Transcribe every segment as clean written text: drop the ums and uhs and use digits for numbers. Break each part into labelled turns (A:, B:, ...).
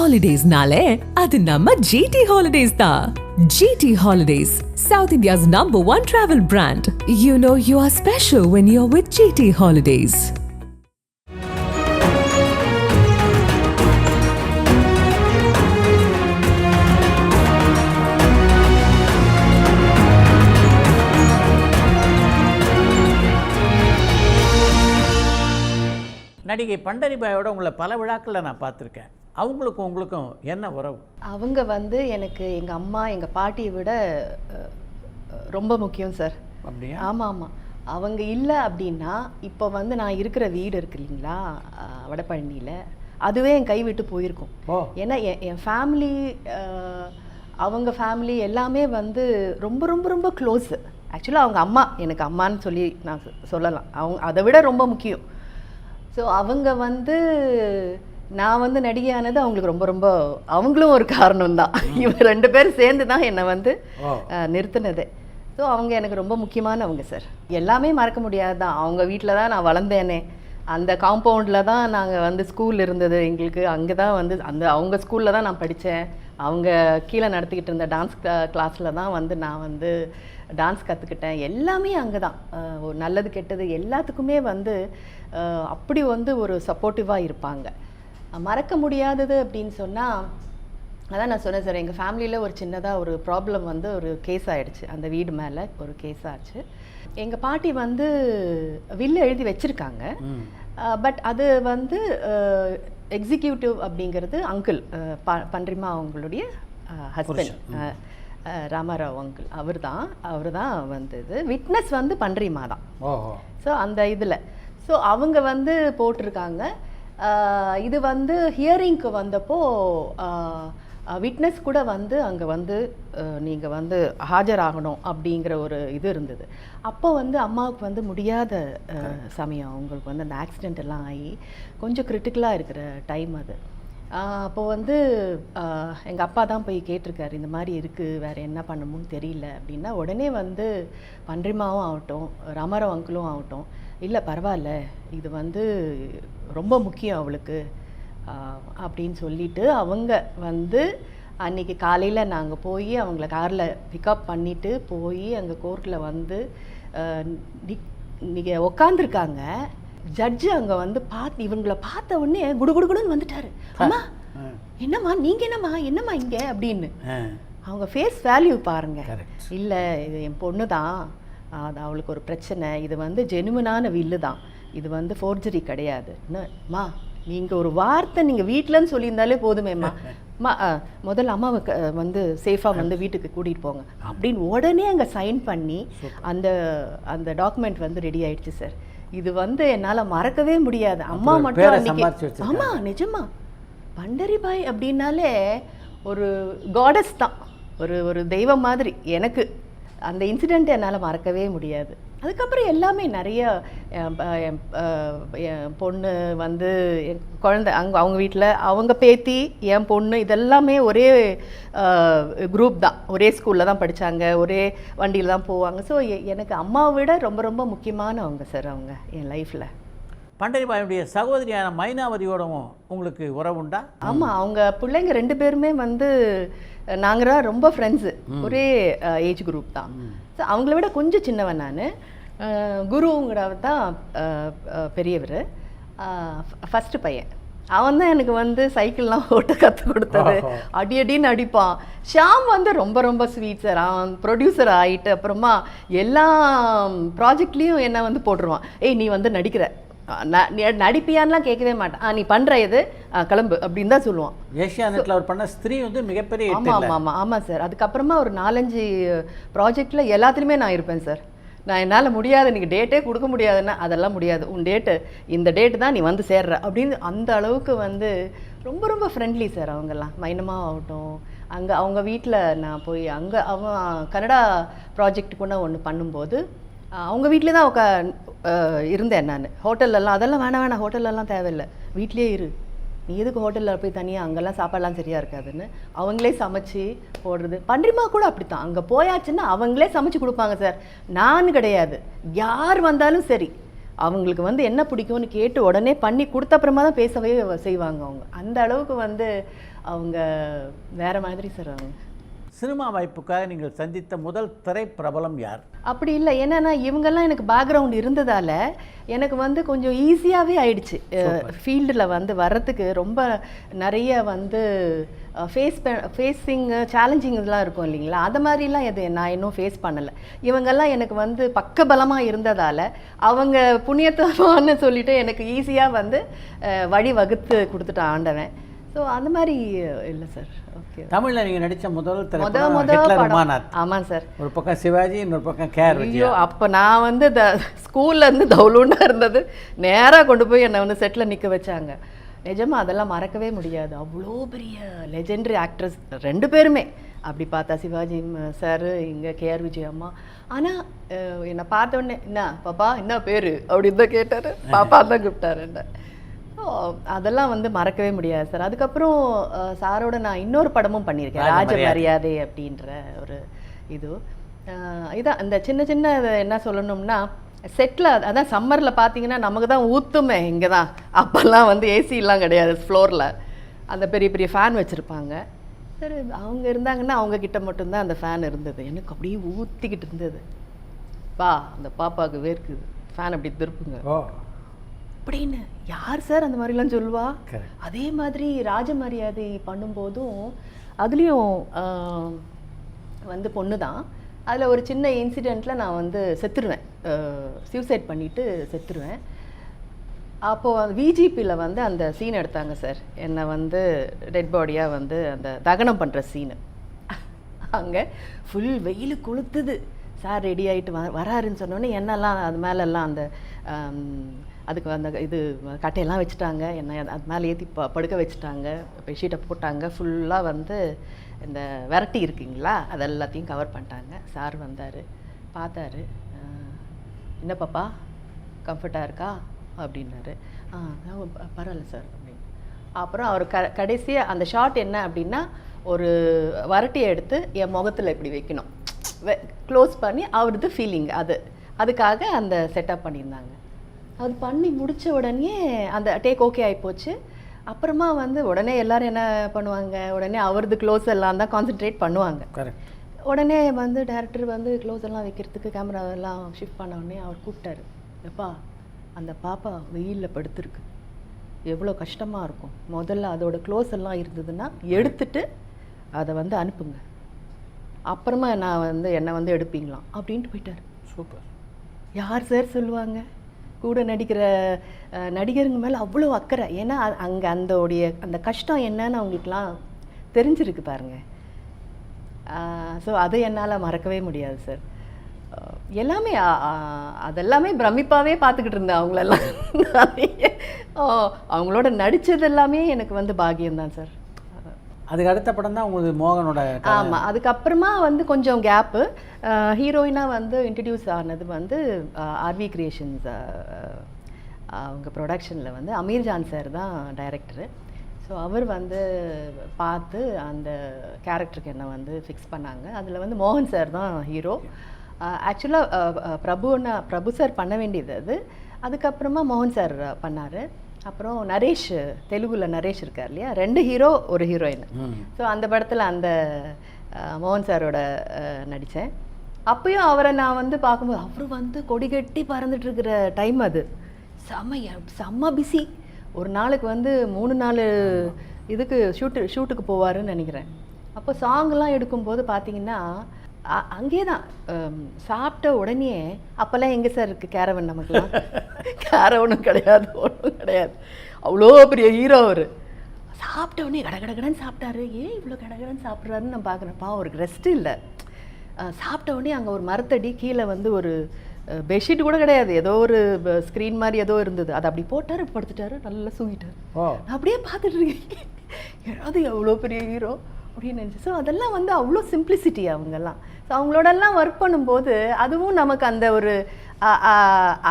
A: Holidays-nale, adu namma GT Holidays da. GT Holidays, South India's #1 travel brand. You know you are special when you're with GT Holidays.
B: நடிகை பண்டரிபாயோட உங்களை பல விழாக்களில் நான் பார்த்துருக்கேன். அவங்களுக்கும் உங்களுக்கும் என்ன உறவு?
C: அவங்க எனக்கு எங்கள் அம்மா எங்கள் பாட்டியை விட ரொம்ப முக்கியம் சார்.
B: அப்படியா?
C: ஆமாம் ஆமாம். அவங்க இல்லை அப்படின்னா இப்போ நான் இருக்கிற வீடு இருக்கு இல்லைங்களா வடபழனியில், அதுவே என் கை விட்டு போயிருக்கும். ஏன்னா என் ஃபேமிலி, அவங்க ஃபேமிலி எல்லாமே ரொம்ப ரொம்ப ரொம்ப க்ளோஸு. ஆக்சுவலாக அவங்க அம்மா எனக்கு அம்மான்னு சொல்லி நான் சொல்லலாம். அவங்க அதை விட ரொம்ப முக்கியம். ஸோ அவங்க நான் நடிகையானது அவங்களுக்கு ரொம்ப ரொம்ப அவங்களும் ஒரு காரணம் தான். இவங்க 2 பேரும் சேர்ந்து தான் என்னை நிறுத்தினது. ஸோ அவங்க எனக்கு ரொம்ப முக்கியமானவங்க சார். எல்லாமே மறக்க முடியாது தான். அவங்க வீட்டில் தான் நான் வளர்ந்தேனே. அந்த காம்பவுண்டில் தான் நாங்கள் ஸ்கூல் இருந்தது எங்களுக்கு. அங்கே தான் அவங்க ஸ்கூலில் தான் நான் படித்தேன். அவங்க கீழே நடத்திக்கிட்டு இருந்த டான்ஸ் கிளாஸில் தான் நான் டான்ஸ் கற்றுக்கிட்டேன். எல்லாமே அங்கே தான். ஒரு நல்லது கெட்டது எல்லாத்துக்குமே அப்படி ஒரு சப்போர்ட்டிவாக இருப்பாங்க. மறக்க முடியாதது அப்படின்னு சொன்னால், அதான் நான் சொன்னேன் சார், எங்கள் ஃபேமிலியில் ஒரு சின்னதாக ஒரு ப்ராப்ளம் ஒரு கேஸ் ஆகிடுச்சு. அந்த வீடு மேலே ஒரு கேஸ் ஆச்சு. எங்கள் பாட்டி வில்லு எழுதி வச்சுருக்காங்க. பட் அது எக்ஸிக்யூட்டிவ் அப்படிங்கிறது அங்கிள் பன்றிமா அவங்களுடைய ஹஸ்பண்ட் ராமாராவ் அங்கிள். அவர் தான் விட்னஸ் பன்றிமா தான். ஸோ அந்த இதில் ஸோ அவங்க போட்டிருக்காங்க. இது ஹியரிங்க்கு வந்தப்போ விட்னஸ் கூட அங்கே நீங்கள் ஆஜராகணும் அப்படிங்கிற ஒரு இது இருந்தது. அப்போ அம்மாவுக்கு முடியாத சமயம். அவங்களுக்கு அந்த ஆக்சிடெண்ட் எல்லாம் ஆகி கொஞ்சம் கிரிட்டிக்கலாக இருக்கிற டைம் அது. அப்போது எங்கள் அப்பா தான் போய் கேட்டிருக்காரு, இந்த மாதிரி இருக்குது, வேறு என்ன பண்ணணும்னு தெரியல அப்படின்னா. உடனே பன்றிமாவும் ஆகட்டும் ராமாராவ் அங்கிளும் ஆகட்டும், இல்லை பரவாயில்ல, இது ரொம்ப முக்கியம் அவளுக்கு அப்படின்னு சொல்லிட்டு அவங்க அன்றைக்கி காலையில் நாங்கள் போய் அவங்கள காரில் பிக்கப் பண்ணிவிட்டு போய் அங்கே கோர்ட்டில் நீங்கள் உக்காந்துருக்காங்க. ஜட்ஜு அங்கே பார்த்து இவங்களை பார்த்த உடனே குடுகுடுன்னு வந்துட்டாரு. அம்மா என்னம்மா நீங்கள் என்னம்மா இங்கே அப்படின்னு. அவங்க ஃபேஸ் வேல்யூ பாருங்கள். இல்லை இது என் பொண்ணு தான், அது அவளுக்கு ஒரு பிரச்சனை, இது ஜெனுவனான வில்லு தான், இது ஃபோர்ஜரி கிடையாதுன்னு. நீங்கள் ஒரு வார்த்தை நீங்கள் வீட்டிலன்னு சொல்லியிருந்தாலே போதுமேம்மா, முதல்ல அம்மாவை சேஃபாக வீட்டுக்கு கூட்டிகிட்டு போங்க அப்படின்னு உடனே அங்கே சைன் பண்ணி அந்த டாக்குமெண்ட் ரெடி ஆயிடுச்சு சார். இது என்னால் மறக்கவே முடியாது. அம்மா மட்டும் அன்னைக்கு, ஆமாம் நிஜமா பண்டரிபாய் அப்படின்னாலே ஒரு காடஸ் தான், ஒரு தெய்வம் மாதிரி எனக்கு. அந்த இன்சிடெண்ட் என்னால் மறக்கவே முடியாது. அதுக்கப்புறம் எல்லாமே நிறைய என் பொண்ணு என் குழந்தை அவங்க வீட்டில் அவங்க பேத்தி என் பொண்ணு இதெல்லாமே ஒரே குரூப் தான், ஒரே ஸ்கூலில் தான் படித்தாங்க, ஒரே வண்டியில் தான் போவாங்க. ஸோ எனக்கு அம்மாவை விட ரொம்ப ரொம்ப முக்கியமானவங்க சார் அவங்க என் லைஃப்பில்.
B: பண்டரிபாயுடைய சகோதரியான மைனாவதியோடவும் உங்களுக்கு உறவுண்டா?
C: ஆமாம், அவங்க பிள்ளைங்க 2 பேருமே நாங்கள் ரொம்ப ஃப்ரெண்ட்ஸு, ஒரே ஏஜ் குரூப் தான். ஸோ அவங்கள விட கொஞ்சம் சின்னவன் நான். குருங்கிறவ தான் பெரியவர், ஃபஸ்ட்டு பையன். அவன் தான் எனக்கு சைக்கிள்லாம் ஓட்ட கற்றுக் கொடுத்தது. அடின்னு அடிப்பான். ஷாம் ரொம்ப ரொம்ப ஸ்வீட் சார். அவன் ப்ரொடியூசர் ஆகிட்டு அப்புறமா எல்லா ப்ராஜெக்ட்லேயும் என்ன போட்டுருவான். ஏய் நீ நடிக்கிற, நடிப்பியான்லாம் கேட்கவே மாட்டான். நீ பண்ணுற இது கிளம்பு அப்படின்னு தான் சொல்லுவான்.
B: ஏஷியானெட்டில் அவர் பண்ண ஸ்திரீ மிகப்பெரிய.
C: ஆமாம் சார். அதுக்கப்புறமா ஒரு 4-5 ப்ராஜெக்டில் எல்லாத்துலேயுமே நான் இருப்பேன் சார். நான் என்னால் முடியாது, நீங்கள் டேட்டே கொடுக்க முடியாதுன்னா அதெல்லாம் முடியாது, உன் டேட்டு இந்த டேட்டு தான் நீ சேர்ற அப்படின்னு. அந்த அளவுக்கு ரொம்ப ரொம்ப ஃப்ரெண்ட்லி சார் அவங்கெல்லாம். மைனமா ஆகட்டும், அங்கே அவங்க வீட்டில் நான் போய் அங்கே அவன் கனடா ப்ராஜெக்ட் கூட ஒன்று பண்ணும்போது அவங்க வீட்டிலே தான் இருந்தேன் நான். ஹோட்டல்லலாம் அதெல்லாம் வேணாம், ஹோட்டல்லலாம் தேவையில்லை, வீட்லேயே இரு, நீ எதுக்கு ஹோட்டலில் போய் தனியாக, அங்கெல்லாம் சாப்பாடெலாம் சரியாக இருக்காதுன்னு அவங்களே சமைச்சு போடுறது. பன்றிமா கூட அப்படித்தான், அங்கே போயாச்சுன்னா அவங்களே சமைச்சு கொடுப்பாங்க சார். நான் கிடையாது, யார் வந்தாலும் சரி அவங்களுக்கு என்ன பிடிக்கும்னு கேட்டு உடனே பண்ணி கொடுத்த அப்புறமா தான் பேசவே செய்வாங்க அவங்க. அந்த அளவுக்கு அவங்க வேறு மாதிரி சார் அவங்க.
B: சினிமா வாய்ப்புக்காக நீங்கள் சந்தித்த முதல் திரைப்பிரபலம் யார்?
C: அப்படி இல்லை, என்னென்னா இவங்கெல்லாம் எனக்கு பேக்ரவுண்ட் இருந்ததால் எனக்கு வந்து கொஞ்சம் ஈஸியாகவே ஆயிடுச்சு. ஃபீல்டில் வந்து வர்றதுக்கு ரொம்ப நிறைய வந்து ஃபேஸிங் சேலஞ்சிங் இதெல்லாம் இருக்கும் இல்லைங்களா, அது மாதிரிலாம் நான் இன்னும் ஃபேஸ் பண்ணலை. இவங்கெல்லாம் எனக்கு வந்து பக்கபலமாக இருந்ததால் அவங்க புண்ணியத்தமானு சொல்லிட்டு எனக்கு ஈஸியாக வந்து வழி வகுத்து கொடுத்துட்டு ஆண்டவன். ஸோ அந்த மாதிரி இல்லை சார். ஓகே.
B: தமிழில் நீங்கள் நடித்த முதல் திரைப்படம்?
C: ஆமாம் சார்.
B: ஒரு பக்கம் சிவாஜி, இன்னொரு பக்கம் கேஆர் விஜயா.
C: அப்போ நான் வந்து ஸ்கூல்லேருந்து தவுளுண்டாக இருந்தது, நேராக கொண்டு போய் என்னை வந்து செட்டில் நிற்க வச்சாங்க. நிஜமாக அதெல்லாம் மறக்கவே முடியாது. அவ்வளோ பெரிய லெஜெண்டரி ஆக்ட்ரஸ் 2 பேருமே. அப்படி பார்த்தா சிவாஜி சார், இங்கே கேஆர் விஜய் அம்மா. ஆனால் என்னை பார்த்தோன்னே என்ன பாப்பா என்ன பேர் அப்படின்னு தான் கேட்டார், பாப்பா தான் கூப்பிட்டாரு என்ன. அதெல்லாம் வந்து மறக்கவே முடியாது சார். அதுக்கப்புறம் சாரோட நான் இன்னொரு படமும் பண்ணியிருக்கேன், ராஜ மரியாதை அப்படின்ற ஒரு இதான் இந்த சின்ன சின்ன என்ன சொல்லணும்னா செட்டில், அதான் சம்மரில் பார்த்தீங்கன்னா நமக்கு தான் ஊற்றுமே இங்கே தான். அப்போல்லாம் வந்து ஏசிலாம் கிடையாது ஃப்ளோரில், அந்த பெரிய பெரிய ஃபேன் வச்சுருப்பாங்க. சரி அவங்க இருந்தாங்கன்னா அவங்கக்கிட்ட மட்டும்தான் அந்த ஃபேன் இருந்தது. எனக்கு அப்படியே ஊற்றிக்கிட்டு இருந்தது. அந்த பாப்பாவுக்கு வேர்க்குது, ஃபேன் அப்படி திருப்புங்க அப்படின்னு. யார் சார் அந்த மாதிரிலாம் சொல்லுவா? அதே மாதிரி ராஜ மரியாதை பண்ணும்போதும் அதுலேயும் வந்து பொண்ணு தான். அதில் ஒரு சின்ன இன்சிடெண்ட்டில் நான் வந்து செத்துருவேன், சூசைட் பண்ணிவிட்டு செத்துருவேன். அப்போது விஜிபியில் வந்து அந்த சீன் எடுத்தாங்க சார், என்னை வந்து டெட் பாடியாக வந்து அந்த தகனம் பண்ணுற சீனு. அங்கே ஃபுல் வெயில் கொளுத்துது. சார் ரெடி ஆகிட்டு வராருன்னு சொன்னோன்னே என்னெல்லாம் அது மேலெல்லாம் அந்த அதுக்கு அந்த கட்டையெல்லாம் வச்சுட்டாங்க, என்னை அது மேலே ஏற்றி படுக்க வச்சுட்டாங்க, பெட்ஷீட்டை போட்டாங்க. ஃபுல்லாக வந்து இந்த வெரைட்டி இருக்குங்களா அது எல்லாத்தையும் கவர் பண்ணிட்டாங்க. சார் வந்தார், பார்த்தாரு, என்ன பாப்பா கம்ஃபர்ட்டாக இருக்கா அப்படின்னாரு. பரவாயில்ல சார் அப்படின்னு. அப்புறம் அவர் கடைசியாக அந்த ஷாட் என்ன அப்படின்னா, ஒரு வரட்டியை எடுத்து என் முகத்தில் இப்படி வைக்கணும், க்ளோஸ் பண்ணி அவரது ஃபீலிங் அதுக்காக அந்த செட்டப் பண்ணியிருந்தாங்க. அது பண்ணி முடித்த உடனே அந்த டேக் ஓகே ஆகிப்போச்சு. அப்புறமா வந்து உடனே எல்லோரும் என்ன பண்ணுவாங்க, உடனே அவரது க்ளோஸ் எல்லாம் தான் கான்சென்ட்ரேட் பண்ணுவாங்க. உடனே வந்து டேரக்டர் வந்து க்ளோஸ் எல்லாம் வைக்கிறதுக்கு கேமராவெல்லாம் ஷிஃப்ட் பண்ண உடனே அவர் கூப்பிட்டாரு, எப்பா அந்த பாப்பா வெயிலில் படுத்துருக்கு, எவ்வளோ கஷ்டமாக இருக்கும், முதல்ல அதோட க்ளோஸ் எல்லாம் இருந்ததுன்னா எடுத்துட்டு அதை வந்து அனுப்புங்க, அப்புறமா நான் வந்து என்னை வந்து எடுப்பீங்களாம் அப்படின்ட்டு போயிட்டார்.
B: சூப்பர்.
C: யார் சார் சொல்லுவாங்க, கூட நடிக்கிற நடிகருங்க மேலே அவ்வளோ அக்கறை. ஏன்னா அங்கே அந்த கஷ்டம் என்னன்னு அவங்களுக்குலாம் தெரிஞ்சிருக்கு பாருங்க. ஸோ அதை என்னால் மறக்கவே முடியாது சார். எல்லாமே அதெல்லாமே பிரமிப்பாகவே பார்த்துக்கிட்டு இருந்தேன் அவங்களெல்லாம். அவங்களோட நடித்தது எல்லாமே எனக்கு வந்து பாக்கியம்தான் சார்.
B: அதுக்கு அடுத்த படம் தான் உங்களுக்கு மோகனோட.
C: ஆமாம், அதுக்கப்புறமா வந்து கொஞ்சம் கேப்பு. ஹீரோயினாக வந்து இன்ட்ரடியூஸ் ஆனது வந்து ஆர்வி கிரியேஷன்ஸ் அவங்க ப்ரொடக்ஷனில் வந்து அமீர்ஜான் சார் தான் டைரக்டரு. ஸோ அவர் வந்து பார்த்து அந்த கேரக்டருக்கு என்னை வந்து ஃபிக்ஸ் பண்ணாங்க. அதில் வந்து மோகன் சார் தான் ஹீரோ. ஆக்சுவலாக பிரபு சார் பண்ண வேண்டியது அது. அதுக்கப்புறமா மோகன் சார் பண்ணார். அப்புறம் நரேஷ், தெலுங்குல நரேஷ் இருக்கார் இல்லையா, 2 ஹீரோ ஒரு ஹீரோயின். ஸோ அந்த படத்தில் அந்த மோகன் சாரோட நடித்தேன். அப்பயும் அவரை நான் வந்து பார்க்கும்போது அவர் வந்து கொடி கட்டி பறந்துட்டுருக்கிற டைம் அது. செம்ம பிஸி. ஒரு நாளுக்கு வந்து 3-4 இதுக்கு ஷூட்டுக்கு போவாருன்னு நினைக்கிறேன். அப்போ சாங்லாம் எடுக்கும்போது பார்த்தீங்கன்னா அங்கேயே தான் சாப்பிட்ட உடனே, அப்போல்லாம் எங்கே சார் இருக்குது கேரவன், நமக்குலாம் கேரவனும் கிடையாது, ஒன்றும் கிடையாது. அவ்வளோ பெரிய ஹீரோ அவர். சாப்பிட்ட உடனே கடகடன்னு சாப்பிட்டாரு. ஏன் இவ்வளோ கடகடன்னு சாப்பிட்றாருன்னு நான் பார்க்குறேன்ப்பா, அவருக்கு ரெஸ்ட்டு இல்லை. சாப்பிட்ட உடனே அங்கே ஒரு மரத்தடி கீழே வந்து ஒரு பெட்ஷீட் கூட கிடையாது, ஏதோ ஒரு ஸ்க்ரீன் மாதிரி ஏதோ இருந்தது, அதை அப்படி போட்டார், படுத்துட்டாரு, நல்லா தூங்கிட்டார். நான் அப்படியே பார்த்துட்டு இருக்கேன், யாராவது எவ்வளோ பெரிய ஹீரோ அப்படின்னு நினச்சி. ஸோ அதெல்லாம் வந்து அவ்வளோ சிம்பிளிசிட்டி அவங்கெல்லாம். ஸோ அவங்களோடெல்லாம் ஒர்க் பண்ணும்போது அதுவும் நமக்கு அந்த ஒரு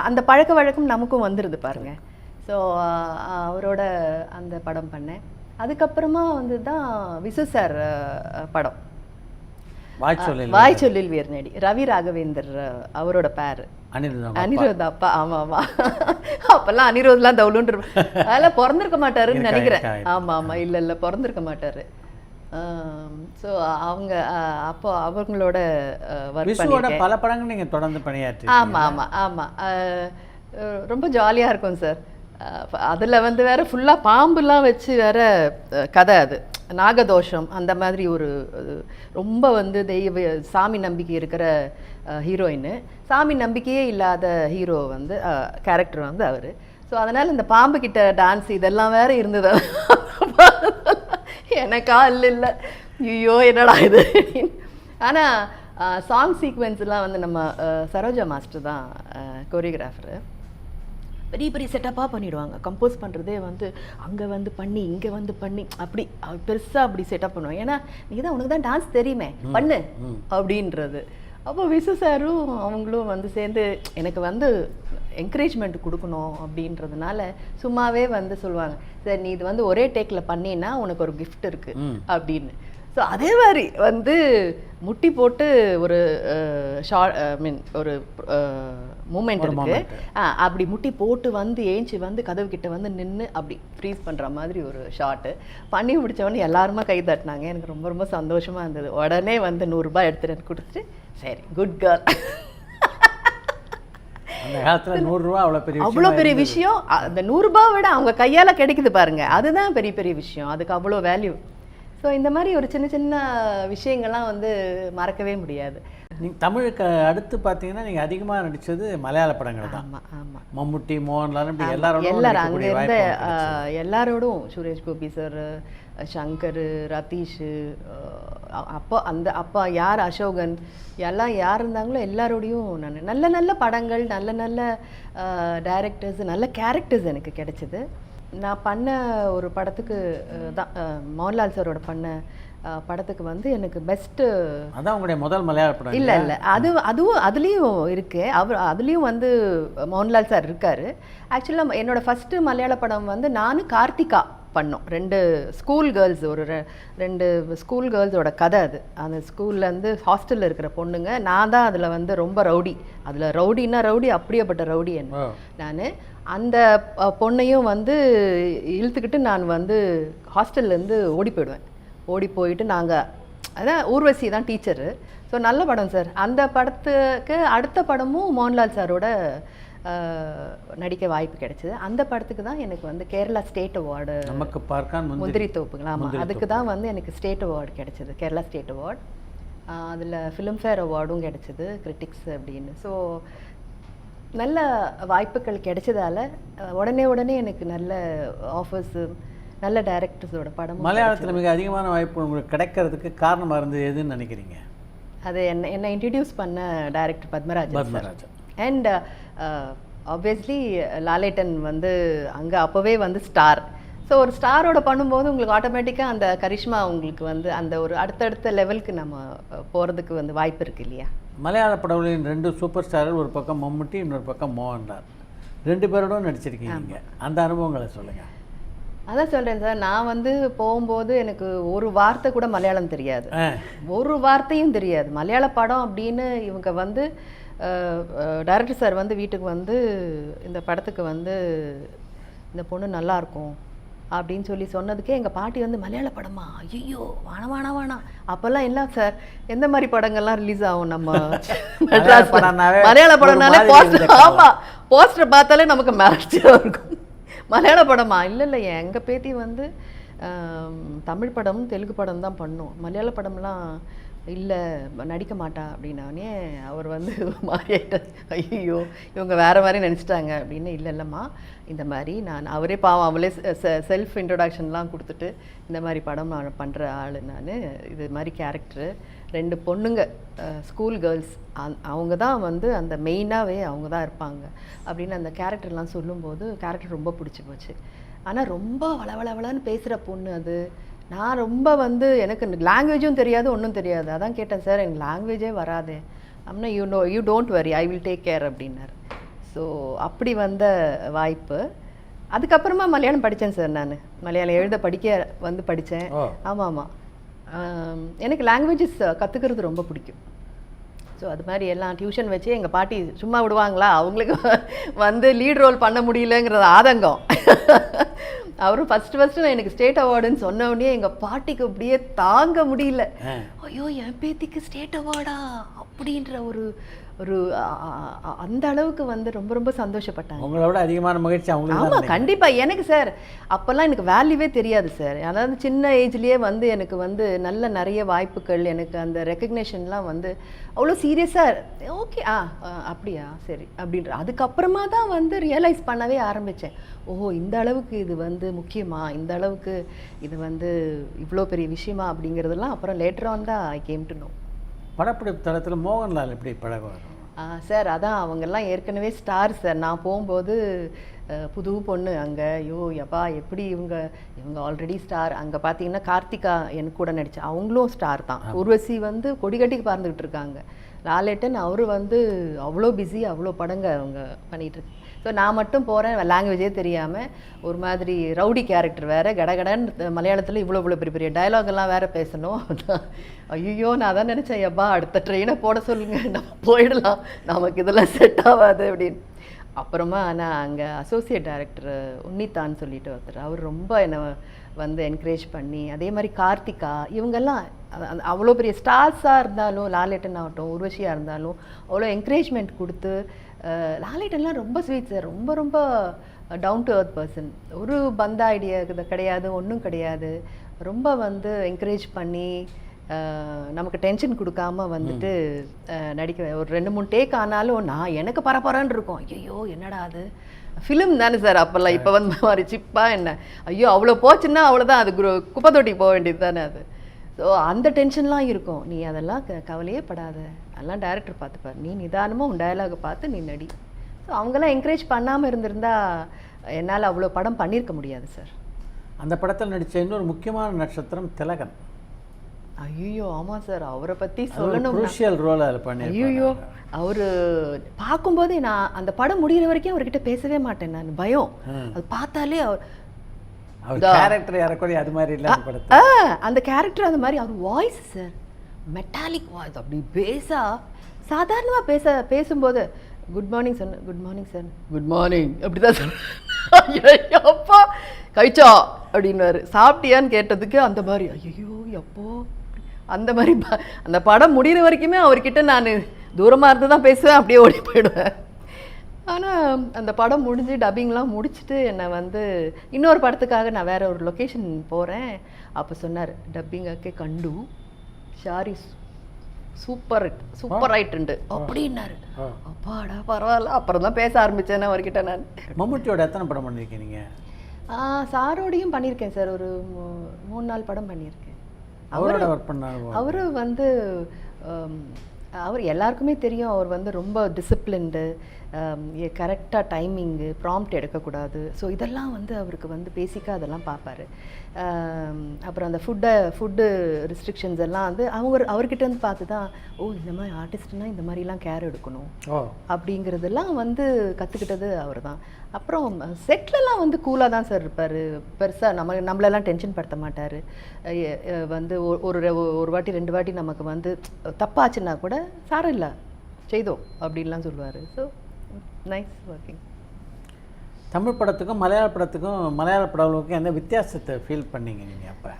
C: அந்த பழக்க வழக்கம் நமக்கும் வந்துடுது பாருங்கள். ஸோ அவரோட அந்த படம் பண்ணேன். அதுக்கப்புறமா வந்து தான் விசு சார் படம்
B: வாய்ச்சொல்லில்
C: வீரநடி, ரவி ராகவேந்தர் அவரோட பேர். அனிருத் அப்பா. ஆமாம் ஆமாம், அப்போல்லாம் அனிருத்லாம் தவுலுன்ற அதெல்லாம் பிறந்திருக்க மாட்டாருன்னு நினைக்கிறேன். ஆமாம் ஆமாம், இல்லை பிறந்திருக்க மாட்டார். ஸோ அவங்க அப்போ அவங்களோட ஒர்க் பண்ணியிருக்கேன்.
B: பல படங்கள் நீங்கள் தொடர்ந்து பணியாற்றி.
C: ஆமாம் ஆமாம் ஆமாம், ரொம்ப ஜாலியாக இருக்கும் சார். அதில் வந்து வேறு ஃபுல்லாக பாம்புலாம் வச்சு வேறு கதை, அது நாகதோஷம் அந்த மாதிரி ஒரு ரொம்ப வந்து சாமி நம்பிக்கை இருக்கிற ஹீரோயின், சாமி நம்பிக்கையே இல்லாத ஹீரோ வந்து கேரக்டர் வந்து அவர். ஸோ அதனால் இந்த பாம்பு கிட்ட டான்ஸ் இதெல்லாம் வேறு இருந்தது. எனக்கா இல்லை ஐயோ என்னடா இது. ஆனால் சாங் சீக்வென்ஸ்லாம் வந்து நம்ம சரோஜா மாஸ்டர் தான் கோரியோகிராஃபரு. பெரிய பெரிய செட்டப்பாக பண்ணிவிடுவாங்க. கம்போஸ் பண்ணுறதே வந்து அங்கே வந்து பண்ணி இங்கே வந்து பண்ணி அப்படி பெருசாக அப்படி செட்டப் பண்ணுவாங்க. ஏன்னா நீங்கள் தான் உனக்கு தான் டான்ஸ் தெரியுமே பண்ணு அப்படின்றது. அப்போ விசு சாரும் அவங்களும் வந்து சேர்ந்து எனக்கு வந்து என்கரேஜ்மெண்ட் கொடுக்கணும் அப்படின்றதுனால சும்மாவே வந்து சொல்லுவாங்க, சரி நீ இது வந்து ஒரே டேக்கில் பண்ணினா உனக்கு ஒரு கிஃப்ட் இருக்குது அப்படின்னு. ஸோ அதே மாதிரி வந்து முட்டி போட்டு ஒரு ஒரு மூமெண்ட் இருக்கு, அப்படி முட்டி போட்டு வந்து ஏஞ்சி வந்து கதவு கிட்ட வந்து நின்று அப்படி ஃப்ரீஸ் பண்ணுற மாதிரி ஒரு ஷாட்டு பண்ணி முடித்தவொடனே எல்லாருமே கை தட்டினாங்க. எனக்கு ரொம்ப ரொம்ப சந்தோஷமாக இருந்தது. உடனே வந்து 100 ரூபாய் எடுத்துட்டு கொடுத்துட்டு சரி குட் கேர்ள்.
B: அந்த காலத்தில் 100 ரூபா
C: அவ்வளோ பெரிய விஷயம். அந்த 100 ரூபாய் விட அவங்க கையால் கிடைக்குது பாருங்க, அதுதான் பெரிய பெரிய விஷயம். அதுக்கு அவ்வளோ வேல்யூ. ஸோ இந்த மாதிரி ஒரு சின்ன சின்ன விஷயங்கள்லாம் வந்து மறக்கவே முடியாது.
B: நீங்கள் தமிழுக்கு அடுத்து பார்த்தீங்கன்னா நீங்கள் அதிகமாக நடித்தது மலையாள படங்கள் தான்.
C: ஆமாம் ஆமாம்,
B: மம்முட்டி, மோகன்லால்,
C: எல்லாரும் அங்கே இருந்த எல்லாரோடும், சுரேஷ் கோபி சார், சங்கர், ரதீஷ், அப்போ யார் அசோகன் எல்லாம் யார் இருந்தாங்களோ எல்லாரோடையும் நான் நல்ல நல்ல படங்கள், நல்ல நல்ல டைரக்டர்ஸ், நல்ல கேரக்டர்ஸ் எனக்கு கிடைச்சிது. நான் பண்ண ஒரு படத்துக்கு தான் மோகன்லால் சாரோட பண்ண படத்துக்கு வந்து எனக்கு பெஸ்ட்டு,
B: அதான் உங்களுடைய முதல் மலையாள படம்.
C: இல்லை அதுவும் அதுலேயும் இருக்குது. அதுலேயும் வந்து மோகன்லால் சார் இருக்கார். ஆக்சுவலாக என்னோடய ஃபஸ்ட்டு மலையாள படம் வந்து நான் கார்த்திகா பண்ணோம். 2 ஸ்கூல் கேர்ள்ஸ், ஒரு 2 ஸ்கூல் கேர்ள்ஸோட கதை அது. அந்த ஸ்கூல்லேருந்து ஹாஸ்டலில் இருக்கிற பொண்ணுங்க, நான் தான் அதில் வந்து ரொம்ப ரவுடி. அதில் ரவுடின்னா ரவுடி, அப்படியேப்பட்ட ரவுடி என்ன நான். அந்த பொண்ணையும் வந்து இழுத்துக்கிட்டு நான் வந்து ஹாஸ்டல்லேருந்து ஓடி போயிடுவேன். ஓடி போயிட்டு நாங்கள் அதான் ஊர்வசி தான் டீச்சரு. ஸோ நல்ல படம் சார். அந்த படத்துக்கு அடுத்த படமும் மோகன்லால் சாரோட நடிக்க வாய்ப்பு கிடைச்சிது. அந்த படத்துக்கு தான் எனக்கு வந்து கேரளா ஸ்டேட் அவார்டு,
B: நமக்கு பார்க்க
C: முந்திரி தோப்புங்களா, ஆமாம், அதுக்கு தான் வந்து எனக்கு ஸ்டேட் அவார்டு கிடைச்சிது, கேரளா ஸ்டேட் அவார்டு. அதில் ஃபிலிம்ஃபேர் அவார்டும் கிடைச்சிது, கிரிட்டிக்ஸ் அப்படின்னு. ஸோ நல்ல வாய்ப்புகள் கிடைச்சதால உடனே எனக்கு நல்ல ஆஃபர்ஸு, நல்ல டைரக்டர்ஸோட படம்.
B: மலையாளத்தில் மிக அதிகமான வாய்ப்பு உங்களுக்கு கிடைக்கிறதுக்கு காரணமாக இருந்தது எதுன்னு நினைக்கிறீங்க?
C: அது என்னை இன்ட்ரடியூஸ் பண்ண director Padmarajan. And obviously Lalettan வந்து அங்கே அப்போவே வந்து ஸ்டார். ஸோ ஒரு ஸ்டாரோட பண்ணும்போது உங்களுக்கு ஆட்டோமேட்டிக்காக அந்த கரிஷ்மா உங்களுக்கு வந்து அந்த ஒரு அடுத்தடுத்த லெவலுக்கு நம்ம போகிறதுக்கு வந்து வாய்ப்பு இருக்குது இல்லையா?
B: மலையாள படங்களின் 2 சூப்பர் ஸ்டார்கள், ஒரு பக்கம் மம்முட்டி, இன்னொரு பக்கம் மோகன்லால், 2 பேரோடும் நடிச்சிருக்கீங்க. அந்த அனுபவங்களை சொல்லுங்கள்.
C: அதான் சொல்கிறேன் சார், நான் வந்து போகும்போது எனக்கு ஒரு வார்த்தை கூட மலையாளம் தெரியாது, ஒரு வார்த்தையும் தெரியாது. மலையாள படம் அப்படின்னு இவங்க வந்து டைரக்டர் சார் வந்து வீட்டுக்கு வந்து இந்த படத்துக்கு வந்து இந்த பொண்ணு நல்லாயிருக்கும் அப்படின்னு சொல்லி சொன்னதுக்கே எங்கள் பாட்டி வந்து மலையாள படமா, ஐயோ வேணாம் அப்போல்லாம் இல்லை சார், எந்த மாதிரி படங்கள்லாம் ரிலீஸ் ஆகும் நம்ம மலையாள படம்னாலே போஸ்டர், ஆமாம் போஸ்டர் பார்த்தாலே நமக்கு மேரேஜாக இருக்கும். மலையாள படமா, இல்லை எங்கள் பேத்தி வந்து தமிழ் படம் தெலுங்கு படம் தான் பண்ணும், மலையாள படம்லாம் இல்லை நடிக்க மாட்டா அப்படின்னே அவர் வந்து மாறிட்டார். ஐயோ இவங்க வேறு மாதிரி நினச்சிட்டாங்க அப்படின்னு. இல்லைம்மா இந்த மாதிரி நான், அவரே பாவம் அவளே செல்ஃப் இன்ட்ரொடக்ஷன்லாம் கொடுத்துட்டு இந்த மாதிரி படம் நான் பண்ணுற ஆள் நான், இது மாதிரி கேரக்டரு 2 பொண்ணுங்க ஸ்கூல் கேர்ள்ஸ், அவங்க தான் வந்து அந்த மெயினாகவே அவங்க தான் இருப்பாங்க அப்படின்னு அந்த கேரக்டர்லாம் சொல்லும்போது கேரக்டர் ரொம்ப பிடிச்சி போச்சு. ஆனால் ரொம்ப வளவளன்னு பேசுகிற பொண்ணு அது. நான் ரொம்ப வந்து எனக்கு லாங்குவேஜும் தெரியாது, ஒன்றும் தெரியாது. அதான் கேட்டேன், சார் எனக்கு லாங்குவேஜே வராது அப்படின்னா, you don't worry, I will take care அப்படின்னாரு. ஸோ அப்படி வந்த வாய்ப்பு. அதுக்கப்புறமா மலையாளம் படித்தேன் சார். நான் மலையாளம் எழுத படிக்க வந்து படித்தேன். ஆமாம் எனக்கு லாங்குவேஜஸ் கற்றுக்கிறது ரொம்ப பிடிக்கும். ஸோ அது மாதிரி எல்லாம் டியூஷன் வச்சு எங்கள் பாட்டி சும்மா விடுவாங்களா, அவங்களுக்கு வந்து லீட் ரோல் பண்ண முடியலங்கிறது ஆதங்கம். அவரும் ஃபஸ்ட்டு நான் எனக்கு ஸ்டேட் அவார்டுன்னு சொன்ன உடனே எங்கள் பாட்டிக்கு அப்படியே தாங்க முடியல. ஐயோ என் பேத்திக்கு ஸ்டேட் அவார்டா அப்படின்ற ஒரு ஒரு அந்த அளவுக்கு வந்து ரொம்ப ரொம்ப சந்தோஷப்பட்டாங்க.
B: உங்களோட அதிகமான மகிழ்ச்சி அவங்களுக்கு.
C: ஆமாம் கண்டிப்பாக. எனக்கு சார் அப்போல்லாம் எனக்கு வேல்யூவே தெரியாது சார். அதாவது சின்ன ஏஜ்லேயே வந்து எனக்கு வந்து நல்ல நிறைய வாய்ப்புகள், எனக்கு அந்த ரெக்கக்னேஷன்லாம் வந்து அவ்வளோ சீரியஸாக ஓகே அப்படியா சரி அப்படின்ற அதுக்கப்புறமா தான் வந்து ரியலைஸ் பண்ணவே ஆரம்பித்தேன். ஓஹோ இந்த அளவுக்கு இது வந்து முக்கியமா, இந்த அளவுக்கு இது வந்து இவ்வளோ பெரிய விஷயமா அப்படிங்கிறதெல்லாம் அப்புறம் லேட்டர் ஆன் தான் ஐ கேம் டு நோ.
B: படப்பிடிப்பு தளத்தில் மோகன்லால் எப்படி பழகுவார்
C: சார்? அதான் அவங்கெல்லாம் ஏற்கனவே ஸ்டார் சார். நான் போகும்போது புது பொண்ணு அங்கே, ஐயோ எப்பா எப்படி இவங்க ஆல்ரெடி ஸ்டார். அங்கே பார்த்தீங்கன்னா கார்த்திகா எனக்கு கூட நடிச்சு அவங்களும் ஸ்டார் தான். உர்வசி வந்து கொடிகட்டிக்கு பறந்துக்கிட்டு இருக்காங்க. லாலேட்டன் அவரு வந்து அவ்வளோ பிஸி, அவ்வளோ படங்க அவங்க பண்ணிகிட்ருக்கு. ஸோ நான் மட்டும் போகிறேன், லாங்குவேஜே தெரியாமல், ஒரு மாதிரி ரவுடி கேரக்டர் வேறு, கடகடன்னு மலையாளத்தில் இவ்வளோ பெரிய பெரிய டயலாகெல்லாம் வேறு பேசணும். ஐயோ நான் தான் நினச்சேன், எப்பா அடுத்த ட்ரெயினை போட சொல்லுங்கள், நம்ம போயிடலாம், நமக்கு இதெல்லாம் செட் ஆகாது அப்படின்னு. அப்புறமா நான் அங்கே அசோசியேட் டைரக்டர் உன்னித்தான்னு சொல்லிட்டு ஒருத்தர், அவர் ரொம்ப என்னை வந்து என்கரேஜ் பண்ணி, அதே மாதிரி கார்த்திகா இவங்கெல்லாம் அவ்வளோ பெரிய ஸ்டார்ஸாக இருந்தாலும், லாலேட்டன் ஆகட்டும் உர்வஷியாக இருந்தாலும் அவ்வளோ என்கரேஜ்மெண்ட் கொடுத்து. லாலேட்டன்லாம் ரொம்ப ஸ்வீட் சார், ரொம்ப ரொம்ப டவுன் டு அர்த் பர்சன். ஒரு பந்த ஐடியா கிடையாது, ஒன்றும் கிடையாது. ரொம்ப வந்து என்கரேஜ் பண்ணி நமக்கு டென்ஷன் கொடுக்காம வந்துட்டு நடிக்க. ஒரு 2-3 டேக் ஆனாலும் நான் எனக்கு பரபரன்னு இருக்கும். ஐயோ என்னடா அது ஃபிலிம் தானே சார் அப்போல்லாம். இப்போ வந்து மாதிரி சிப்பா என்ன, ஐயோ அவ்வளோ போச்சுன்னா அவ்வளோதான், அது குப்பை தொட்டி போக வேண்டியது தானே அது. ஸோ அந்த டென்ஷன்லாம் இருக்கும். நீ அதெல்லாம் கவலையே படாத, அதெல்லாம் டைரக்டர் பார்த்துப்பார், நீ நிதானமாக உன் டயலாகை பார்த்து நீ நடி. ஸோ அவங்களாம் என்கரேஜ் பண்ணாமல் இருந்திருந்தா என்னால் அவ்வளோ படம் பண்ணியிருக்க முடியாது சார்.
B: அந்த படத்தில் நடித்த இன்னொரு முக்கியமான நட்சத்திரம் திலகன்.
C: ஐயோ ஆமாம் சார், அவரை பற்றி சொல்லணும்.
B: குரூஷியல் ரோல் அதில் பண்ணி.
C: ஐயோ அவர் பார்க்கும்போதே நான் அந்த படம் முடிகிற வரைக்கும் அவர்கிட்ட பேசவே மாட்டேன், நான் பயம். அது பார்த்தாலே
B: கேரக்டர் யாரக்கூடிய அது மாதிரி இல்லை
C: அந்த கேரக்டர் அந்த மாதிரி. அவர் வாய்ஸ் சார் மெட்டாலிக் வாய்ஸ், அப்படி பேஸா சாதாரணமாக பேசும்போது good morning sir, good morning sir, good morning அப்படிதான் சார். அப்பா கழிச்சா அப்படின்னாரு. சாப்பிட்டியான்னு கேட்டதுக்கு அந்த மாதிரி ஐயோ எப்போ அந்த மாதிரி. அந்த படம் முடிகிற வரைக்குமே அவர்கிட்ட நான் தூரமாக இருந்து தான் பேசுவேன், அப்படியே ஓடி போயிடுவேன். ஆனால் அந்த படம் முடிஞ்சு டப்பிங்லாம் முடிச்சுட்டு என்னை வந்து இன்னொரு படத்துக்காக நான் வேறு ஒரு லொக்கேஷன் போகிறேன். அப்போ சொன்னார், டப்பிங்காக்கே கண்டு ஷாரி சூப்பர் ஆயிட்டுண்டு அப்படின்னாரு. அப்பாடா பரவாயில்ல. அப்புறம் தான் பேச ஆரம்பித்தேன் அவர்கிட்ட. நான்
B: மம்முட்டியோட எத்தனை படம் பண்ணியிருக்கேன் நீங்கள்?
C: சாரோடையும் பண்ணியிருக்கேன் சார், ஒரு 3-4 படம் பண்ணியிருக்கேன்.
B: அவரோட ஒர்க் பண்ணாங்க.
C: அவர் வந்து அவர் எல்லாருக்குமே தெரியும், அவர் வந்து ரொம்ப டிசிப்ளின்டு, கரெக்டாக டைமிங்கு, ப்ராம்ப்ட் எடுக்கக்கூடாது. ஸோ இதெல்லாம் வந்து அவருக்கு வந்து பேசிக்காக அதெல்லாம் பார்ப்பார். அப்புறம் அந்த ஃபுட்டு ரெஸ்ட்ரிக்ஷன்ஸ் எல்லாம் வந்து அவர்கிட்ட வந்து பார்த்து தான், ஓ இந்த மாதிரி ஆர்டிஸ்ட்னால் இந்த மாதிரிலாம் கேர் எடுக்கணும் அப்படிங்கிறதெல்லாம் வந்து கற்றுக்கிட்டது அவர் தான். அப்புறம் செட்லலாம் வந்து கூலாக தான் சார் இருப்பார், பெருசாக நம்மளெல்லாம் டென்ஷன் படுத்த மாட்டார். வந்து ஒரு வாட்டி 2 வாட்டி நமக்கு வந்து தப்பாச்சுன்னா கூட சாரம் இல்லை செய்தோம் அப்படின்லாம் சொல்லுவார். So nice working.
B: தமிழ் படத்துக்கும் மலையாள படத்துக்கும் எந்த வித்தியாசத்தை ஃபீல் பண்ணீங்க நீங்கள்? அப்போ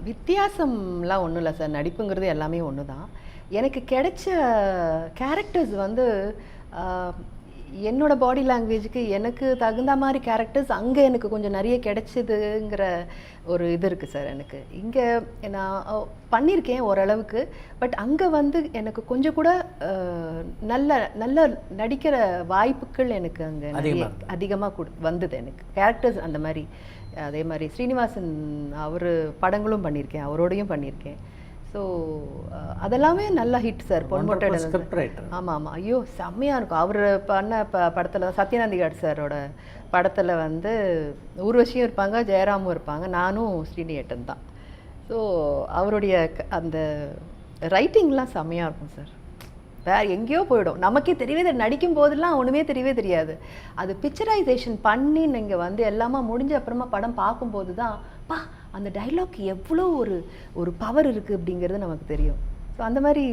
C: வித்தியாசம்லாம் ஒன்றும் இல்லை சார், நடிப்புங்கிறது எல்லாமே ஒன்று தான். எனக்கு கிடைச்ச கேரக்டர்ஸ் வந்து என்னோடய பாடி லாங்குவேஜுக்கு எனக்கு தகுந்த மாதிரி கேரக்டர்ஸ் அங்கே எனக்கு கொஞ்சம் நிறைய கிடைச்சிதுங்கிற ஒரு இது இருக்குது சார். எனக்கு இங்கே நான் பண்ணியிருக்கேன் ஓரளவுக்கு, பட் அங்கே வந்து எனக்கு கொஞ்சம் கூட நல்ல நடிக்கிற வாய்ப்புகள் எனக்கு அங்கே நிறைய அதிகமாக வந்தது. எனக்கு கேரக்டர்ஸ் அந்த மாதிரி. அதே மாதிரி ஸ்ரீனிவாசன் அவர் படங்களும் பண்ணியிருக்கேன், அவரோடையும் பண்ணியிருக்கேன். ஸோ அதெல்லாமே நல்ல ஹிட் சார். பொன்மொட்டை. ஆமாம் ஐயோ செம்மையாக இருக்கும். அவர் பண்ண படத்தில் சத்யநாந்திகாட் சாரோட படத்தில் வந்து ஊர்வசியும் இருப்பாங்க, ஜெயராமும் இருப்பாங்க, நானும் ஸ்ரீனியேட்டன் தான். ஸோ அவருடைய அந்த ரைட்டிங்லாம் செம்மையாக இருக்கும் சார். வேறு எங்கேயோ போயிடும், நமக்கே தெரியவே நடிக்கும் போதெல்லாம் ஒன்றுமே தெரியவே தெரியாது. அது பிக்சரைசேஷன் பண்ணி நீங்கள் வந்து எல்லாமே முடிஞ்ச அப்புறமா படம் பார்க்கும்போது தான் அந்த டைலாக் எவ்வளோ ஒரு பவர் இருக்குது அப்படிங்கிறது நமக்கு தெரியும். ஸோ அந்த மாதிரி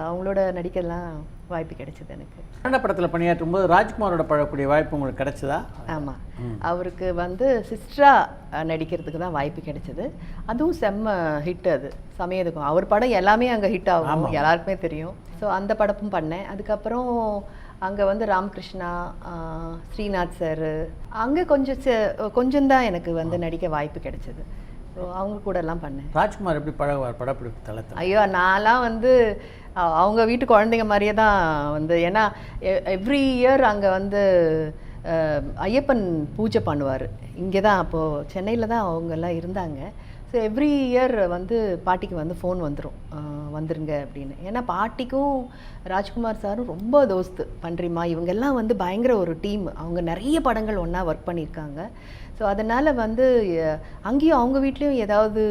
C: அவங்களோட நடிக்கலாம் வாய்ப்பு கிடைச்சிது எனக்கு.
B: கன்னட படத்தில் பணியாற்றும் போது ராஜ்குமாரோட பழக்கூடிய வாய்ப்பு உங்களுக்கு கிடைச்சதா?
C: ஆமாம், அவருக்கு வந்து சிஸ்டரா நடிக்கிறதுக்கு தான் வாய்ப்பு கிடைச்சது. அதுவும் செம்ம ஹிட். அது சமயத்துக்கும் அவர் படம் எல்லாமே அங்கே ஹிட் ஆகும், எல்லாருக்குமே தெரியும். ஸோ அந்த படமும் பண்ணேன். அதுக்கப்புறம் அங்கே வந்து ராமகிருஷ்ணா, ஸ்ரீநாத் சார், அங்கே கொஞ்சம் தான் எனக்கு வந்து நடிக்க வாய்ப்பு கிடைச்சது. ஸோ அவங்க கூட எல்லாம் பண்ணேன்.
B: ராஜ்குமார் எப்படி பழகுவார் படப்பிடிப்பு தளத்தில்?
C: ஐயோ, நான்லாம் வந்து அவங்க வீட்டு குழந்தைங்க மாதிரியே தான் வந்து, ஏன்னா எவ்ரி இயர் அங்கே வந்து ஐயப்பன் பூஜை பண்ணுவார். இங்கே தான் அப்போது சென்னையில் தான் அவங்கெல்லாம் இருந்தாங்க. ஸோ எவ்ரி இயர் வந்து பாட்டிக்கு வந்து ஃபோன் வந்துடும், வந்துருங்க அப்படின்னு. ஏன்னா பாட்டிக்கும் ராஜ்குமார் சாரும் ரொம்ப தோஸ்து. பண்றிமா இவங்கெல்லாம் வந்து பயங்கர ஒரு டீம். அவங்க நிறைய படங்கள் ஒன்றா ஒர்க் பண்ணியிருக்காங்க. ஸோ அதனால் வந்து அங்கேயும் அவங்க வீட்லேயும் ஏதாவது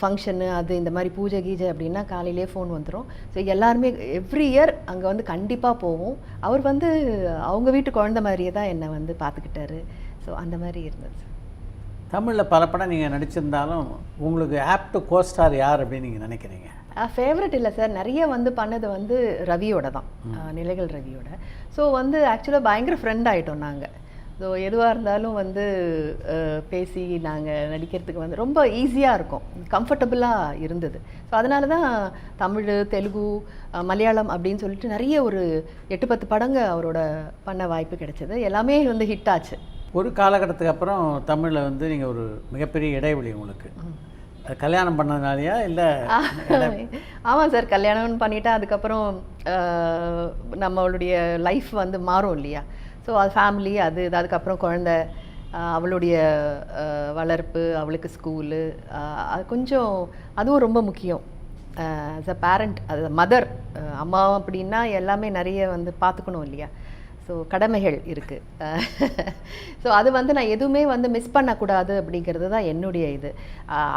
C: ஃபங்க்ஷனு அது இந்த மாதிரி பூஜை கீஜை அப்படின்னா காலையிலே ஃபோன் வந்துடும். ஸோ எல்லாருமே எவ்ரி இயர் அங்கே வந்து கண்டிப்பாக போவோம். அவர் வந்து அவங்க வீட்டு குழந்தை மாதிரியே தான் என்னை வந்து பார்த்துக்கிட்டாரு. ஸோ அந்த மாதிரி இருந்தது.
B: தமிழில் பல படம் நீங்கள் நடிச்சிருந்தாலும் உங்களுக்கு ஆப்ட் கோஸ்டார் யார் அப்படின்னு நீங்கள் நினைக்கிறீங்க?
C: ஃபேவரட் இல்லை சார், நிறைய வந்து பண்ணது வந்து ரவியோட தான், நிலைகள் ரவியோட. ஸோ வந்து ஆக்சுவலாக பயங்கர ஃப்ரெண்ட் ஆகிட்டோம் நாங்கள். ஸோ எதுவாக இருந்தாலும் வந்து பேசி நாங்கள் நடிக்கிறதுக்கு வந்து ரொம்ப ஈஸியாக இருக்கும், கம்ஃபர்டபுளாக இருந்தது. ஸோ அதனால தான் தமிழ், தெலுங்கு, மலையாளம் அப்படின்னு சொல்லிட்டு நிறைய ஒரு 8-10 படங்க அவரோட பண்ண வாய்ப்பு கிடைச்சது. எல்லாமே வந்து ஹிட் ஆச்சு.
B: ஒரு காலகட்டத்துக்கு அப்புறம் தமிழில் வந்து நீங்கள் ஒரு மிகப்பெரிய இடைவெளி உங்களுக்கு, கல்யாணம் பண்ணதுனாலையா இல்லை?
C: ஆமாம் சார், கல்யாணம்னு பண்ணிவிட்டா அதுக்கப்புறம் நம்மளுடைய லைஃப் வந்து மாறும் இல்லையா? ஸோ அது ஃபேமிலி, அது அதுக்கப்புறம் குழந்தை, அவளுடைய வளர்ப்பு, அவளுக்கு ஸ்கூலு, அது கொஞ்சம் அதுவும் ரொம்ப முக்கியம். ஆஸ் அ பேரண்ட், அது மதர், அம்மா அப்படின்னா எல்லாமே நிறைய வந்து பார்த்துக்கணும் இல்லையா? ஸோ கடமைகள் இருக்குது. ஸோ அது வந்து நான் எதுவுமே வந்து மிஸ் பண்ணக்கூடாது அப்படிங்கிறது தான் என்னுடைய இது.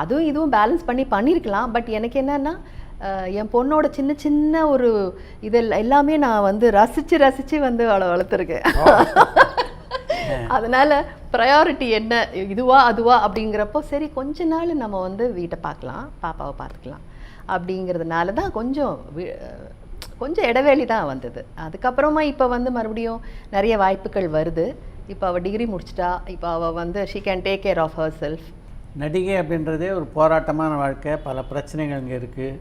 C: அதுவும் இதுவும் பேலன்ஸ் பண்ணியிருக்கலாம். பட் எனக்கு என்னென்னா என் பொண்ணோட சின்ன சின்ன ஒரு இது எல்லாமே நான் வந்து ரசித்து வந்து அவளை வளர்த்துருக்கேன். அதனால் ப்ரையாரிட்டி என்ன, இதுவா அதுவா அப்படிங்கிறப்போ சரி கொஞ்ச நாள் நம்ம வந்து வீட்டை பார்க்கலாம், பாப்பாவை பார்த்துக்கலாம் அப்படிங்கிறதுனால தான் கொஞ்சம் இடைவேளி தான் வந்தது. அதுக்கப்புறமா இப்போ வந்து மறுபடியும் நிறைய வாய்ப்புகள் வருது. இப்போ அவள் டிகிரி முடிச்சிட்டா, இப்போ அவள் வந்து she can take care of herself.
B: நடிகை அப்படின்றதே ஒரு போராட்டமான வாழ்க்கை, பல பிரச்சனைகள் இங்கே இருக்குது,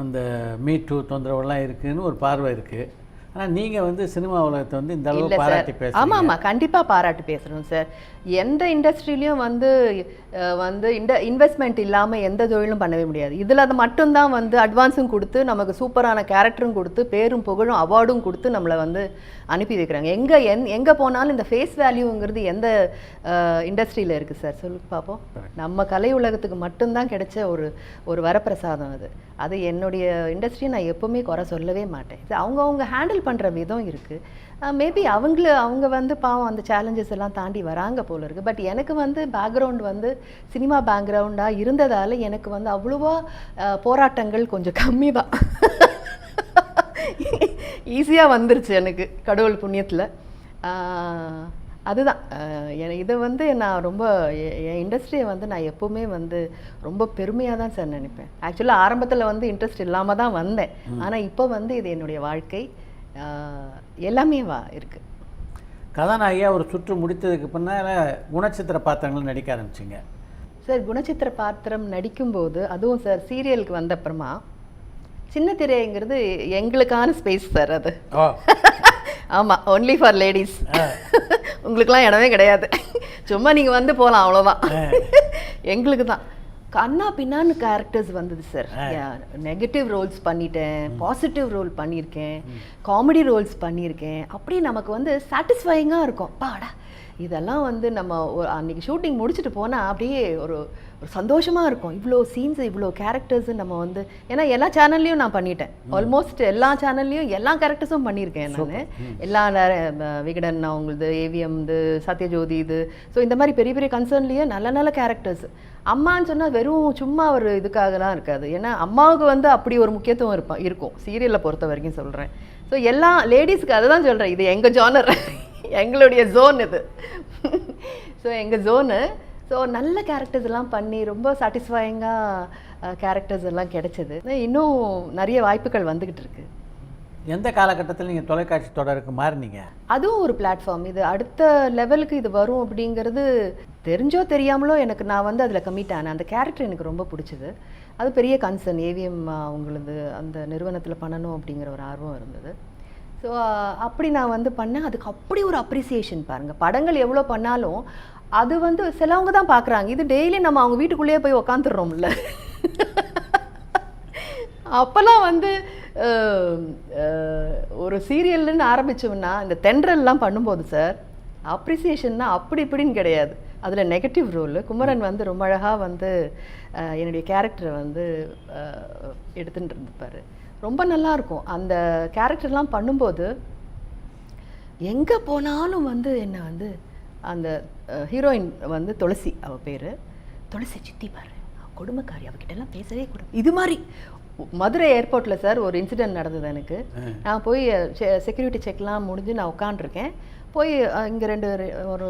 B: அந்த மீ-டூ தொந்தரவுலாம் இருக்குதுன்னு ஒரு பார்வை இருக்குது. ஆனால் நீங்கள் வந்து சினிமா உலகத்தை வந்து இந்த அளவு பாராட்டி பேசுகிறீங்க.
C: ஆமாம், கண்டிப்பாக பாராட்டி பேசுகிறோம் சார். எந்த இண்டஸ்ட்ரியிலையும் வந்து இன்வெஸ்ட்மெண்ட் இல்லாமல் எந்த தொழிலும் பண்ணவே முடியாது. இதில் அது மட்டும்தான் வந்து அட்வான்ஸும் கொடுத்து நமக்கு சூப்பரான கேரக்டரும் கொடுத்து பேரும் புகழும் அவார்டும் கொடுத்து நம்மளை வந்து அனுப்பி வைக்கிறாங்க. எங்கே போனாலும் இந்த ஃபேஸ் வேல்யூங்கிறது எந்த இண்டஸ்ட்ரியில் இருக்குது சார்? சொல்லி பார்ப்போம். நம்ம கலை உலகத்துக்கு மட்டும்தான் கிடைச்ச ஒரு வரப்பிரசாதம் அது. அது என்னுடைய இண்டஸ்ட்ரியை நான் எப்போவுமே குறை சொல்லவே மாட்டேன். இது அவங்கவுங்க ஹேண்டில் பண்ணுற விதம் இருக்குது. மேபி அவங்க வந்து பாவம் அந்த சேலஞ்சஸ் எல்லாம் தாண்டி வராங்க போல இருக்குது. பட் எனக்கு வந்து பேக்ரவுண்ட் வந்து சினிமா பேக்ரவுண்டாக இருந்ததால் எனக்கு வந்து அவ்வளோவா போராட்டங்கள் கொஞ்சம் கம்மி தான். ஈஸியாக வந்துருச்சு எனக்கு கடவுள் புண்ணியத்தில். அதுதான் இதை வந்து நான் ரொம்ப என் இண்டஸ்ட்ரியை வந்து நான் எப்போவுமே வந்து ரொம்ப பெருமையாக தான் சார் நினைப்பேன். ஆக்சுவலாக ஆரம்பத்தில் வந்து இன்ட்ரெஸ்ட் இல்லாமல் தான் வந்தேன். ஆனால் இப்போ வந்து இது என்னுடைய வாழ்க்கை, எல்லாமே இருக்குது.
B: கதாநாயகியாக ஒரு சுற்று முடித்ததுக்கு பின்னால் குணச்சித்திர பாத்திரங்கள் நடிக்க ஆரம்பிச்சிங்க
C: சார். குணச்சித்திர பாத்திரம் நடிக்கும்போது அதுவும் சார் சீரியலுக்கு வந்த அப்புறமா சின்ன திரைங்கிறது எங்களுக்கான ஸ்பேஸ் சார். அது ஆமாம், ஒன்லி ஃபார் லேடிஸ். உங்களுக்குலாம் இடமே கிடையாது, சும்மா நீங்கள் வந்து போகலாம், அவ்வளோதான். எங்களுக்கு தான் கண்ணா பின்னான்னு கேரக்டர்ஸ் வந்தது சார். நெகட்டிவ் ரோல்ஸ் பண்ணிட்டேன், பாசிட்டிவ் ரோல் பண்ணியிருக்கேன், காமெடி ரோல்ஸ் பண்ணியிருக்கேன். அப்படியே நமக்கு வந்து சாட்டிஸ்ஃபைங்காக இருக்கும். பாடா இதெல்லாம் வந்து நம்ம அன்றைக்கி ஷூட்டிங் முடிச்சுட்டு போனால் அப்படியே ஒரு சந்தோஷமாக இருக்கும். இவ்வளோ சீன்ஸு, இவ்வளோ கேரக்டர்ஸு நம்ம வந்து, ஏன்னா எல்லா சேனல்லையும் நான் பண்ணிட்டேன். ஆல்மோஸ்ட் எல்லா சேனல்லையும் எல்லா கேரக்டர்ஸும் பண்ணியிருக்கேன் நான். எல்லா விகடன் அவங்களது, ஏவிஎம் இது, சத்யஜோதி இது. ஸோ இந்த மாதிரி பெரிய பெரிய கன்சர்ன்லேயே நல்ல நல்ல கேரக்டர்ஸ். அம்மான்னு சொன்னால் வெறும் சும்மா ஒரு இதுக்காகலாம் இருக்காது. ஏன்னா அம்மாவுக்கு வந்து அப்படி ஒரு முக்கியத்துவம் இருக்கும் சீரியலை பொறுத்த வரைக்கும் சொல்கிறேன். ஸோ எல்லா லேடிஸுக்கு அதை தான் சொல்கிறேன், இது எங்கள் ஜானர், எங்களுடைய ஜோன் இது. ஸோ எங்கள் ஜோனு. ஸோ நல்ல கேரக்டர்ஸ் எல்லாம் பண்ணி ரொம்ப சாட்டிஸ்ஃபைங்காக கேரக்டர்ஸ் எல்லாம் கிடைச்சது. இன்னும் நிறைய வாய்ப்புகள் வந்துக்கிட்டு இருக்கு.
B: எந்த காலகட்டத்தில் நீங்கள் தொலைக்காட்சி தொடருக்கு மாறினீங்க?
C: அதுவும் ஒரு பிளாட்ஃபார்ம். இது அடுத்த லெவலுக்கு இது வரும் அப்படிங்கிறது தெரிஞ்சோ தெரியாமலோ நான் வந்து அதில் கமிட் ஆனேன். அந்த கேரக்டர் எனக்கு ரொம்ப பிடிச்சது. அது பெரிய கன்சர்ன். ஏவிஎம் அவங்களது அந்த நிறுவனத்தில் பண்ணணும் அப்படிங்கிற ஒரு ஆர்வம் இருந்தது. ஸோ அப்படி நான் வந்து பண்ணேன். அதுக்கு அப்படி ஒரு அப்ரிசியேஷன் பாருங்கள். படங்கள் எவ்வளோ பண்ணாலும் அது வந்து சிலவங்க தான் பார்க்குறாங்க. இது டெய்லி நம்ம அவங்க வீட்டுக்குள்ளேயே போய் உக்காந்துடுறோம்ல. அப்போல்லாம் வந்து ஒரு சீரியல்னு ஆரம்பித்தோம்னா இந்த தென்றல்லாம் பண்ணும்போது சார் அப்ரிசியேஷன்னா அப்படி இப்படின்னு கிடையாது. அதில் நெகட்டிவ் ரோல் குமரன் வந்து ரொம்ப அழகாக வந்து என்னுடைய கேரக்டரை வந்து எடுத்துகிட்டு இருந்துப்பார். ரொம்ப நல்லாயிருக்கும். அந்த கேரக்டர்லாம் பண்ணும்போது எங்கே போனாலும் வந்து என்னை வந்து அந்த ஹீரோயின் வந்து துளசி, அவள் பேர் துளசி சித்தி பாரு, கொடுமைக்காரி, அவகிட்டெல்லாம் பேசவே கூடாது. இது மாதிரி மதுரை ஏர்போர்ட்டில் சார் ஒரு இன்சிடென்ட் நடந்தது எனக்கு. நான் போய் செக்யூரிட்டி செக்லாம் முடிஞ்சு நான் உட்காண்ட்ருக்கேன். போய் இங்கே ஒரு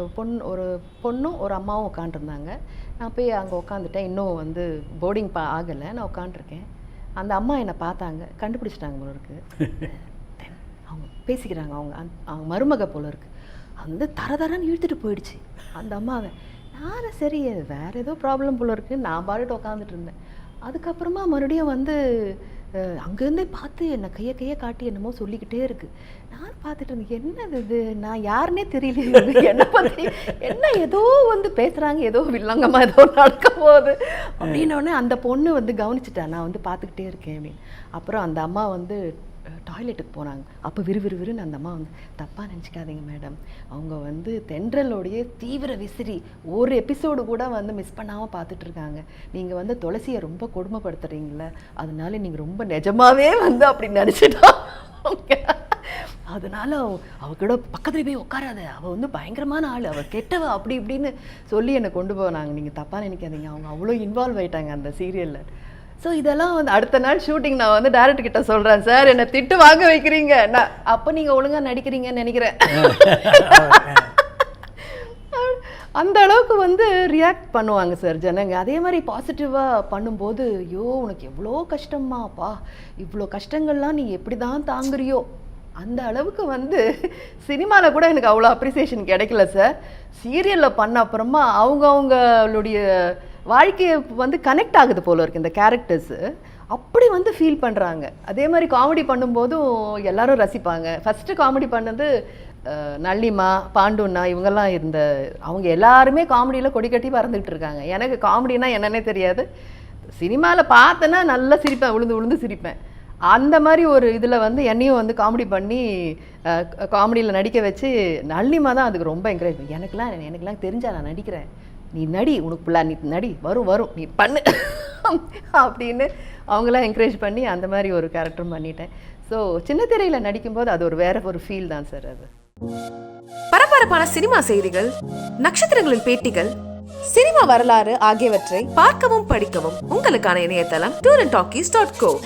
C: பொண்ணும் ஒரு அம்மாவும் உட்காண்ட்ருந்தாங்க. நான் போய் அங்கே உட்காந்துட்டேன். இன்னும் வந்து போர்டிங் ஆகலை. நான் உட்காண்ட்ருக்கேன். அந்த அம்மா என்னை பார்த்தாங்க, கண்டுபிடிச்சிட்டாங்க போல இருக்கு. அவங்க பேசிக்கிறாங்க, அவங்க மருமக போல இருக்கு. வந்து தரன்னு இழுத்துட்டு போயிடுச்சு அந்த அம்மாவை. நான் சரி வேறு ஏதோ ப்ராப்ளம் போல இருக்குது, நான் பாட்டுட்டு உட்காந்துட்டு இருந்தேன். அதுக்கப்புறமா மறுபடியும் வந்து அங்கேருந்தே பார்த்து என்னை கையை காட்டி என்னமோ சொல்லிக்கிட்டே இருக்குது. நான் பார்த்துட்டு இருந்தேன், என்னது இது, நான் யாருன்னே தெரியல, என்னை பற்றி என்ன ஏதோ வந்து பேசுகிறாங்க, ஏதோ வில்லங்கம்மா ஏதோ நடக்க போகுது அப்படின்னோடனே அந்த பொண்ணு வந்து கவனிச்சிட்டேன், நான் வந்து பார்த்துக்கிட்டே இருக்கேன் அப்படின்னு. அப்புறம் அந்த அம்மா வந்து டாய்லெட்டுக்கு போனாங்க. அப்போ விறுவிறுன்னு அந்த அம்மா வந்து, தப்பாக நினச்சிக்காதீங்க மேடம், அவங்க வந்து தென்றலோடைய தீவிர விசிறி, ஒரு எபிசோடு கூட வந்து மிஸ் பண்ணாமல் பார்த்துட்ருக்காங்க. நீங்கள் வந்து துளசியை ரொம்ப கொடுமைப்படுத்துறீங்கள, அதனால நீங்கள் ரொம்ப நிஜமாவே வந்து அப்படி நினச்சிட்டா, அதனால அவகிட்ட பக்கத்துல போய் உட்காராத, அவள் வந்து பயங்கரமான ஆள், அவள் கெட்டவ, அப்படி இப்படின்னு சொல்லி என்னை கொண்டு போனாங்க. நீங்கள் தப்பாக நினைக்காதீங்க, அவங்க அவ்வளோ இன்வால்வ் ஆகிட்டாங்க அந்த சீரியலில். ஸோ இதெல்லாம் வந்து அடுத்த நாள் ஷூட்டிங் நான் வந்து டைரக்டர் கிட்ட சொல்கிறேன், சார் என்னை திட்டு வாங்க வைக்கிறீங்க, நான் அப்போ நீங்கள் ஒழுங்காக நடிக்கிறீங்கன்னு நினைக்கிறேன். அந்த அளவுக்கு வந்து ரியாக்ட் பண்ணுவாங்க சார் ஜனங்க. அதே மாதிரி பாசிட்டிவாக பண்ணும்போது, ஐயோ உனக்கு எவ்வளோ கஷ்டமாப்பா, இவ்வளோ கஷ்டங்கள்லாம் நீ எப்படி தான் தாங்குறியோ, அந்த அளவுக்கு வந்து சினிமாவில் கூட எனக்கு அவ்வளோ அப்ரிசியேஷன் கிடைக்கல சார். சீரியலில் பண்ண அப்புறமா அவங்களுடைய வாழ்க்கையை வந்து கனெக்ட் ஆகுது போல இருக்குது இந்த கேரக்டர்ஸு, அப்படி வந்து ஃபீல் பண்ணுறாங்க. அதே மாதிரி காமெடி பண்ணும்போதும் எல்லாரும் ரசிப்பாங்க. ஃபஸ்ட்டு காமெடி பண்ணது நல்லிமா, பாண்டுண்ணா, இவங்கெல்லாம் அவங்க எல்லாருமே காமெடியில் கொடி கட்டி பறந்துக்கிட்டு இருக்காங்க. எனக்கு காமெடினா என்னன்னே தெரியாது. சினிமாவில் பார்த்தேன்னா நல்லா சிரிப்பேன், விழுந்து சிரிப்பேன். அந்த மாதிரி ஒரு இதில் வந்து என்னையும் வந்து காமெடி பண்ணி காமெடியில் நடிக்க வச்சு நல்லிமா தான் அதுக்கு ரொம்ப என்கரேஜ். எனக்கெல்லாம் தெரிஞ்சா நான் நடிக்கிறேன், நீ நடி, உனக்கு பிள்ளை நீ நடி, வரும் நீ பண்ணு அப்படின்னு அவங்களாம் என்கரேஜ் பண்ணி அந்த மாதிரி ஒரு கேரக்டரும் பண்ணிட்டேன். ஸோ சின்ன திரையில் நடிக்கும்போது அது வேற ஒரு ஃபீல் தான் சார். அது
D: பரபரப்பான சினிமா செய்திகள், நட்சத்திரங்களின் பேட்டிகள், சினிமா வரலாறு ஆகியவற்றை பார்க்கவும் படிக்கவும் உங்களுக்கான இணையதளம் tourantalkies.co.